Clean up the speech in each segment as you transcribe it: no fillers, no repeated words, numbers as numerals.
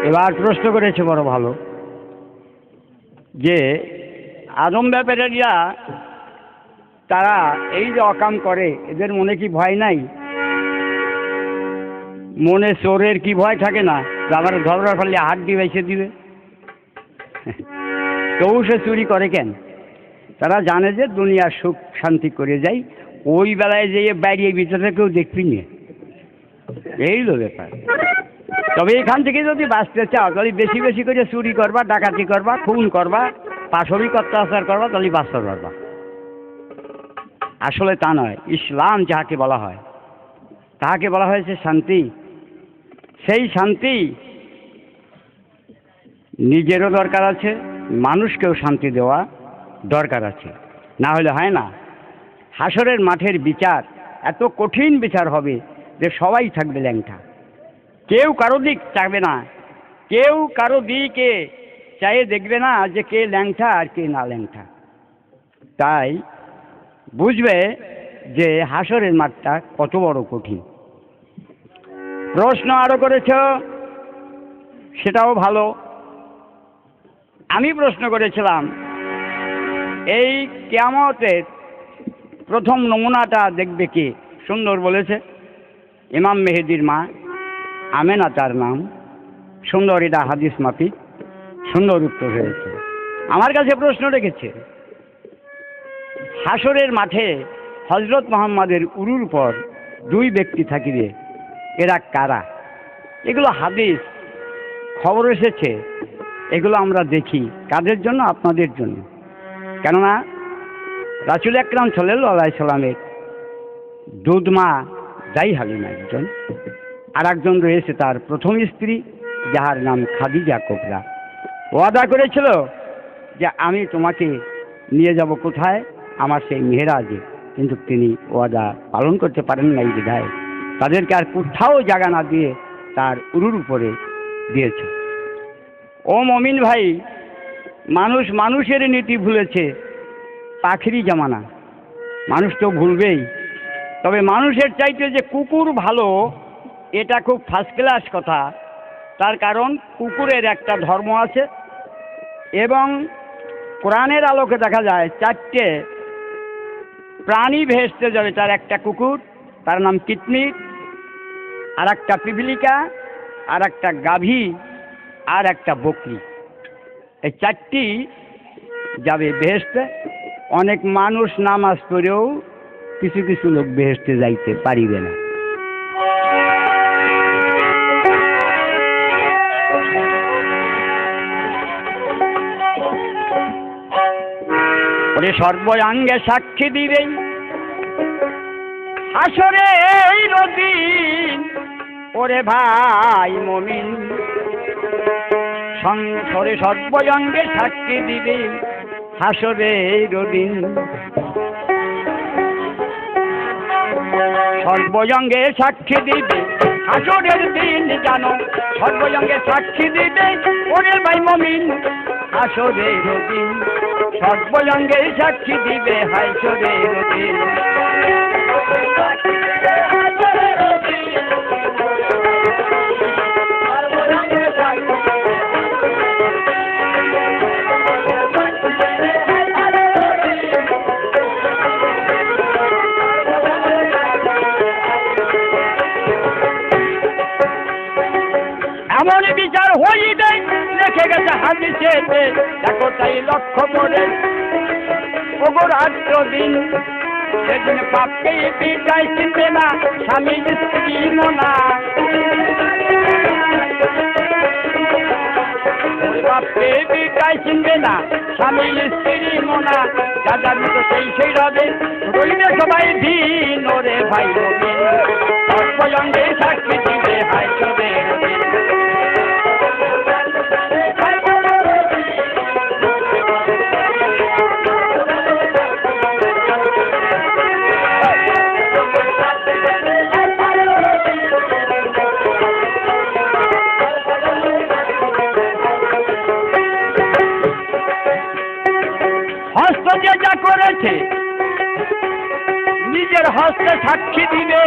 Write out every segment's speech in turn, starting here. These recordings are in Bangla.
এবার প্রশ্ন করেছে বড় ভালো যে আদম ব্যাপারীরা তারা এই যে অকাম করে এদের মনে কি ভয় নাই? মনে চোরের কি ভয় থাকে না? আবার ধরার ফলে হাড্ডি বেঁচে দিবে, তবু সে চুরি করে কেন? তারা জানে যে দুনিয়ার সুখ শান্তি করে যাই, ওই বেলায় যেয়ে বাইরে ভিতরে কেউ দেখবি না, এই হলো ব্যাপার। তবে এখান থেকে যদি বাঁচতে চাও তাহলে বেশি বেশি করে চুরি করবা, ডাকাতি করবা, খুন করবা, পাশবিক অত্যাচার করবা, তাহলে বাঁচতে পারবা। আসলে তা নয়। ইসলাম যাহাকে বলা হয় তাহাকে বলা হয়েছে শান্তি। সেই শান্তি নিজেরও দরকার আছে, মানুষকেও শান্তি দেওয়া দরকার আছে, না হলে হয় না। হাসরের মাঠের বিচার এত কঠিন বিচার হবে যে সবাই থাকবে ল্যাংটা, কেউ কারো দিক চাইবে না, কেউ কারো দিকে চাইয়ে দেখবে না যে কে ল্যাংটা আর কে না ল্যাংটা। তাই বুঝবে যে হাসরের মাঠটা কত বড় কঠিন। প্রশ্ন আরো করেছ, সেটাও ভালো। আমি প্রশ্ন করেছিলাম এই কিয়ামতের প্রথম নমুনাটা দেখবে কে? সুন্দর বলেছে, ইমাম মেহেদির মা আমেনা তার নাম। সুন্দর, এটা হাদিস মাফিক সুন্দর উত্তর হয়েছে। আমার কাছে প্রশ্ন রেখেছে হাসরের মাঠে হযরত মুহাম্মাদের উরুর পর দুই ব্যক্তি থাকিবে, এরা কারা? এগুলো হাদিস খবর এসেছে, এগুলো আমরা দেখি। কাদের জন্য? আপনাদের জন্য। কেননা রাসূল আকরাম সাল্লাল্লাহু আলাইহি সাল্লামের দুধ মা যাই হালিমা একজন, আর একজন রয়েছে তার প্রথম স্ত্রী যাহার নাম খাদিজা কোবরা। ওয়াদা করেছিল যে আমি তোমাকে নিয়ে যাব কোথায়? আমার সেই মেহরাজে। কিন্তু তিনি ওয়াদা পালন করতে পারেন নাই বিধায় তাদেরকে আর কোথাও জায়গা না দিয়ে তার উরুর উপরে দিয়েছে। ও মমিন ভাই, মানুষ মানুষের নীতি ভুলেছে, পাখিরই জামানা, মানুষ তো ভুলবেই। তবে মানুষের চাইতে যে কুকুর ভালো, এটা খুব ফার্স্ট ক্লাস কথা। তার কারণ কুকুরের একটা ধর্ম আছে, এবং কোরআনের আলোকে দেখা যায় 4টে প্রাণী ভেসতে যাবে। তার একটা কুকুর, তার নাম কিতমির, আর একটা পিপিলিকা, আর একটা গাভী, আর একটা বকরি। এই 4টি যাবে বেহেশতে। অনেক মানুষ নামাজ পড়েও কিছু কিছু লোক বেহেশতে যাইতে পারিবে না। ওরে সর্বাঙ্গে সাক্ষী দিবে হাসরে এই দিন, ওরে ভাই মুমিন সংসারে সর্বাঙ্গে সাক্ষী দিবে হাসরে এই দিন। সর্বাঙ্গে সাক্ষী দিবে হাসরের দিন, জানো সর্বাঙ্গে সাক্ষী দিবে ওরে ভাই মুমিন হাসরের দিন। সর্বাঙ্গে সাক্ষী দিবে হাসরের দিন। এমন বিচার হইবে লেখে গেছে হাদিসেতে, দেখো তাই লক্ষ্য করে ওগো রাত্র দিন। সেদিন পাপকে পিটাই চিনবে না স্বামী স্ত্রী মোনা, পাপকে পিটাই চিনবে না স্বামী স্ত্রী মোনা। যারা মতো সেই রবে রইবে সবাই দিন, ওরে ভাই মুমিন সর্বাঙ্গে সাক্ষী দিবে হাসরের দিন। হস্ত যে যা করেছে নিজের হস্তে সাক্ষী দিবে,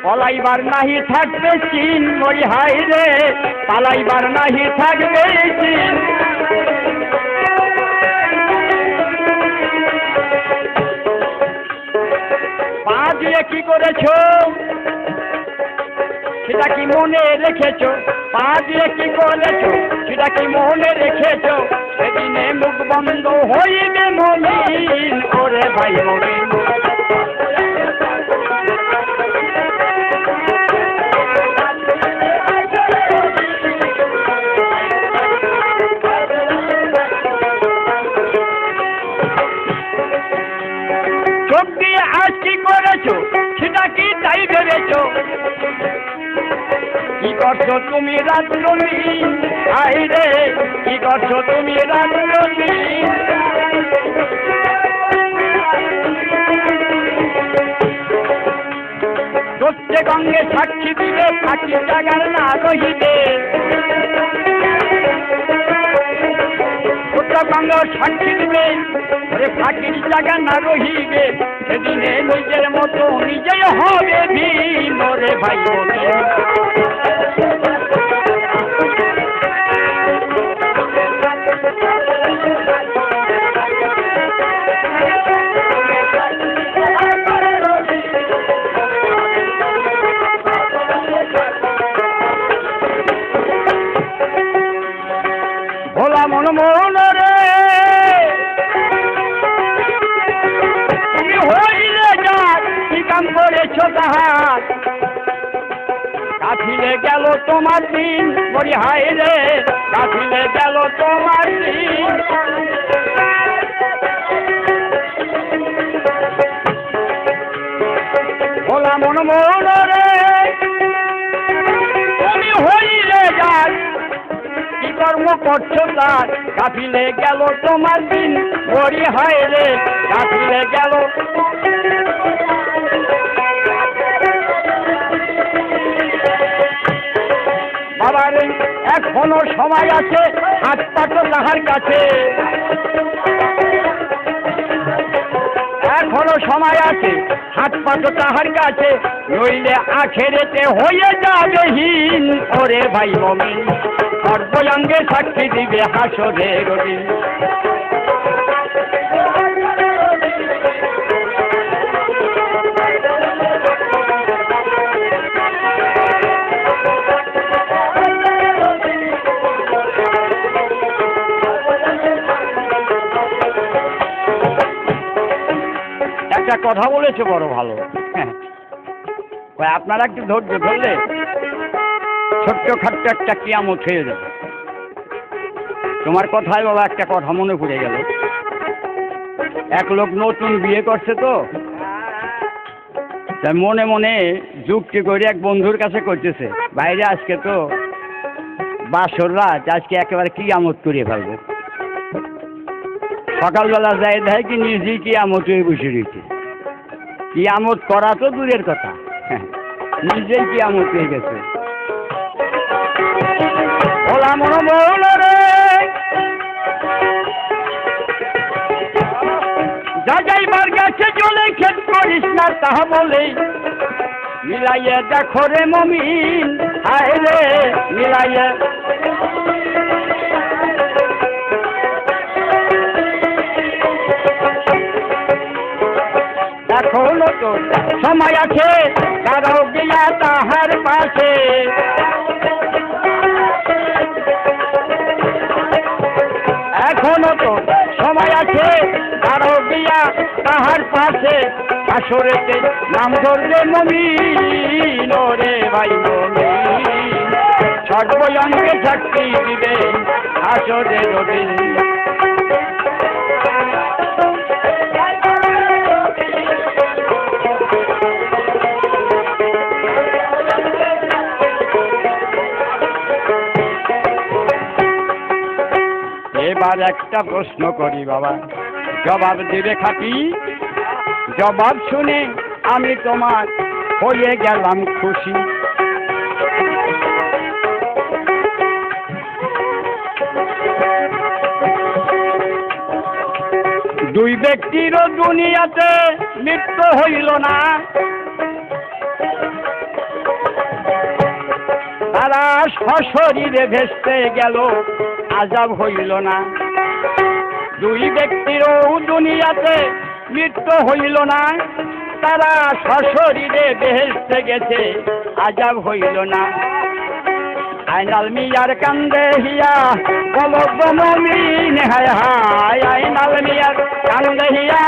পলাইবার নাহি থাকবে চিন, মরি হাই রে পালাইবার নাহি থাকবে চিন। পা দিয়ে কি করেছো সেটা কি মনে রেখেছো? পা দিয়ে কি করেছো সেটা কি মনে রেখেছো? সেদিনে মুখ বন্ধ হইবে মমিন, ওরে ভাই মমিন। চোখ দিয়ে আজ কি করেছো সেটা কি তাই ভেবেছো? কি করছো তুমি রাত্রলীন, আই রে কি করছো তুমি রাত্রলীন? প্রত্যেক অঙ্গে সাক্ষী দিবে ফাঁকি জাগার না রহিবে। প্রত্যেক অঙ্গে সাক্ষী দিবে ওরে ফাঁকির জায়গা না রহিবে। সেদিনে নিজের মতো নিজেই হবে ভীম, ওরে ভাই বলে। ভোলা মন মন রে তুমি হইলে যাক কি কাম করেছো তাহার? কাফিলে গেল তোমার দিন, মরি হাই রে কাফিলে গেল তোমার দিন। ভোলা মন মন রে তুমি হইলে যাক কি কর্ম করছো তার? কাফিলে গেল তোমার দিন, মরি হাই রে কাফিলে গেল। বাবার এখনো সময় আছে, হাত পাতো তাহার কাছে। এখনো সময় আছে, হাত পাতো তাহার কাছে, নইলে আখেরেতে হয়ে যাবে হীন, ওরে ভাই মমিন। সর্বঙ্গে সাক্ষী দিবে হাসরের দিন। একটা কথা বলেছে বড় ভালো, আপনারা একটু ধৈর্য ধরলে ছোট্ট খাট্ট একটা কিয়ামত হয়ে যাবে। তোমার কথায় বাবা একটা কথা মনে পড়ে গেল। এক লোক নতুন বিয়ে করছে তো, তাই মনে মনে যুক্তি করে এক বন্ধুর কাছে করতেছে, বাইরে আজকে তো বাসর রাত, আজকে একেবারে কিয়ামত করে ফেলবো। সকালবেলা যায় দেয় কি নিজেই কিয়ামত হয়ে বসে রয়েছে। কিয়ামত করা তো দূরের কথা, নিজেই কিয়ামত হয়ে গেছে। ওলা মন মন রে যা যাইবার গেছে চলে খেত করিস না তাহা বলে, মিলাইয়ে দেখো রে মমিন, হায় রে মিলাইয়ে। এখনো তো সময় আছে, কারো গিয়া তাহার পাশে। এখনো তো সময় আছে, কারো গিয়া তাহার পাশে। আসরেতে নাম ধরবে মমিন, ওরে ভাই মমিন। সর্বঙ্গে সাক্ষী দিবে আসরের দিন। এবার একটা প্রশ্ন করি বাবা, জবাব দিবে খাঁটি। জবাব শুনে আমি তোমার হয়ে গেলাম খুশি। দুই ব্যক্তিরও দুনিয়াতে মৃত্যু হইল না, সশরীরে ভেসতে গেল, আযাব হইল না। দুই ব্যক্তিরও দুনিয়াতে মৃত্যু হইল না, তারা সশরীরে ভেসতে গেছে, আযাব হইল না। আইনাল মিয়ার কান্দে হিয়া বলো গো মুমিন, হায় হায় আইনাল মিয়ার কান্দে হিয়া।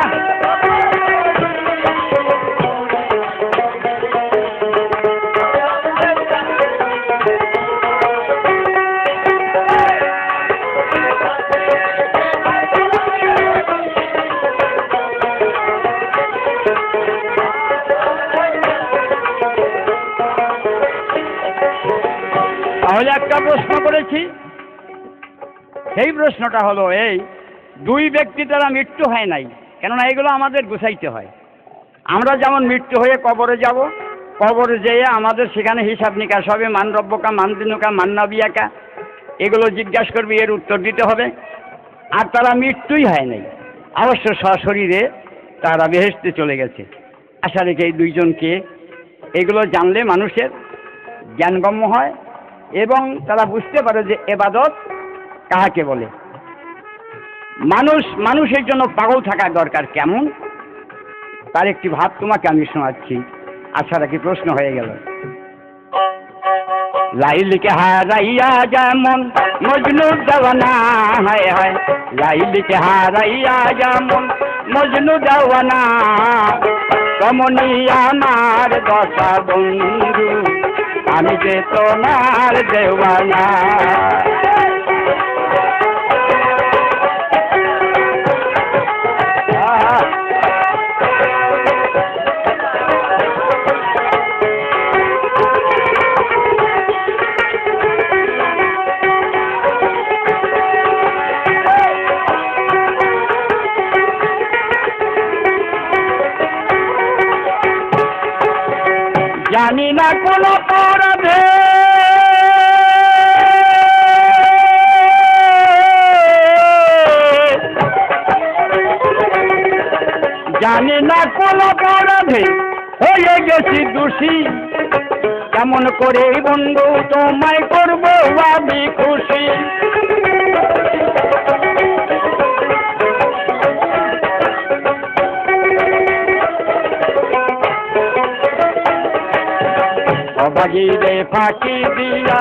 তাহলে একটা প্রশ্ন করেছি, সেই প্রশ্নটা হলো এই, দুই ব্যক্তি তারা মৃত্যু হয় নাই, কেননা এগুলো আমাদের গুছাইতে হয়। আমরা যেমন মৃত্যু হয়ে কবরে যাব, কবরে যেয়ে আমাদের সেখানে হিসাব নিকাশ হবে, মান রব্বকা মান দিনুকা মান নাবিয়াকা, এগুলো জিজ্ঞাসা করবে, এর উত্তর দিতে হবে। আর তারা মৃত্যুই হয় নাই, অবশ্য সশরীরে তারা বেহেশতে চলে গেছে। আশা রেখে এই দুইজনকে এগুলো জানলে মানুষের জ্ঞানগম্য হয় এবং তারা বুঝতে পারে যে ইবাদত কাহাকে বলে। মানুষের জন্য পাগল থাকা দরকার কেমন, তার একটি ভাব তোমাকে আমি শোনাচ্ছি। আশা রাখি প্রশ্ন হয়ে গেল। লাইলিকে হারাইয়া যেমন মজনু দেওয়ানা, হায় হায় লাইলিকে হারাইয়া যেমন মজনু দেওয়ানা, তেমনি আমার দশা বন্ধু, আমি যে তোমার দেওয়ানা। জানি না কোন অপরাধে, জানি না কোন অপরাধে হয়ে গেছি দোষী, কেমন করে বন্ধু তোমায় করবো আমি খুশি। অভাগীরে ফাঁকি দিয়া,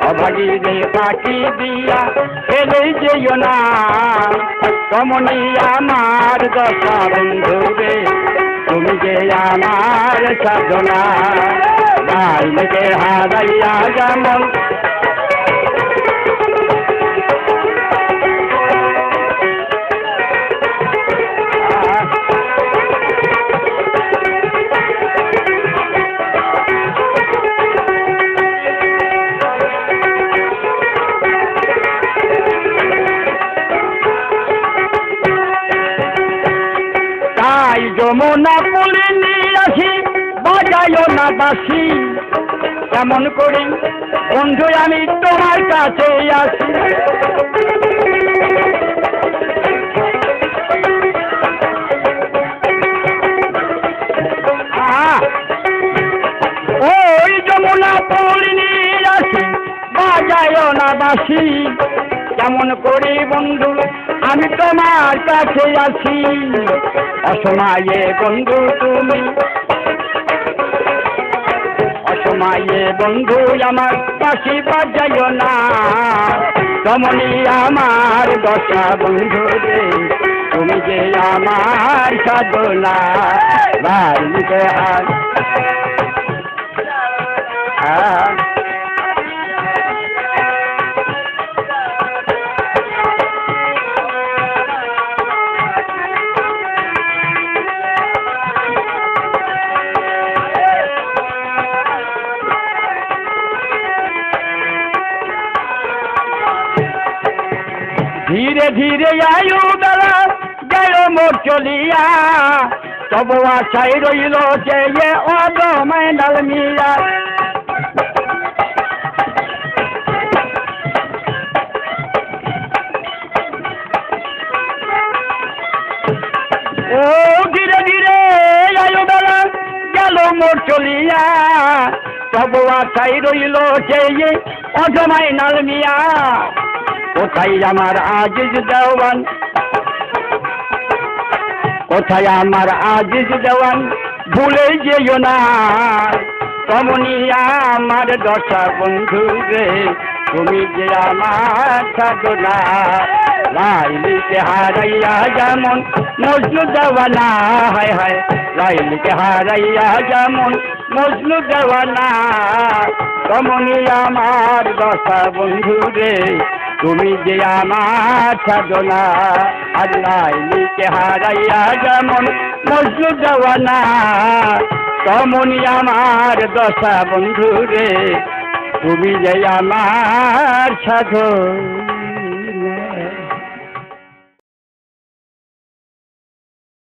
অভাগীরে ফাঁকি দিয়া ফেলেই যেও না, তেমনি আমার দশা বন্ধু রে, তুমি যে আমার সাধনা। লাইলিকে হারাইয়া যেমন যমুনা পুলে নিয়ে আসি, বাজায়ও না বাসি, কেমন করি বন্ধু আমি তোমার কাছে আসি। ওই যমুনা পুলে নিয়ে আসি, বাজায়ও না বাসি, কেমন করি বন্ধু আমি তোমার কাছে আছি। অসময়ে বন্ধু তুমি, অসময়ে বন্ধু আমার কাছে বাজাইও না, তেমনি আমার দশা বন্ধু রে, তুমি যে আমার সাধনা। লাইলিকে ধীরে ধীরে আয়ু বেলা গেল মোর চলিয়া, তবু আশাই রইল যে অদমাইনাল মিয়া। ও ধীরে ধীরে আয়ু বেলা গেল মোর চলিয়া, তব আশাই রইল সেই অজমায় নাল মিয়া, কোথায় আমার আজিজ দেওয়ান, কোথায় আমার আজিজ দেওয়ান, ভুলে যেও না তমনি আমার দশা বন্ধু রে, তুমি যে আমার সাধনা। লাইলিকে হারাইয়া যেমন মজনু দেওয়ানা, হায় হায় লাইলিকে হারাইয়া যেমন মজনু দেওয়ানা, তমনি আমার দশা বন্ধু রে, তুমি যে আমার সাধনা। আর লাইলিকে হারাইয়া যেমন মজনু দেওয়ানা, তমনি আমার দশা বন্ধু রে, তুমি যে আমার সাধনা।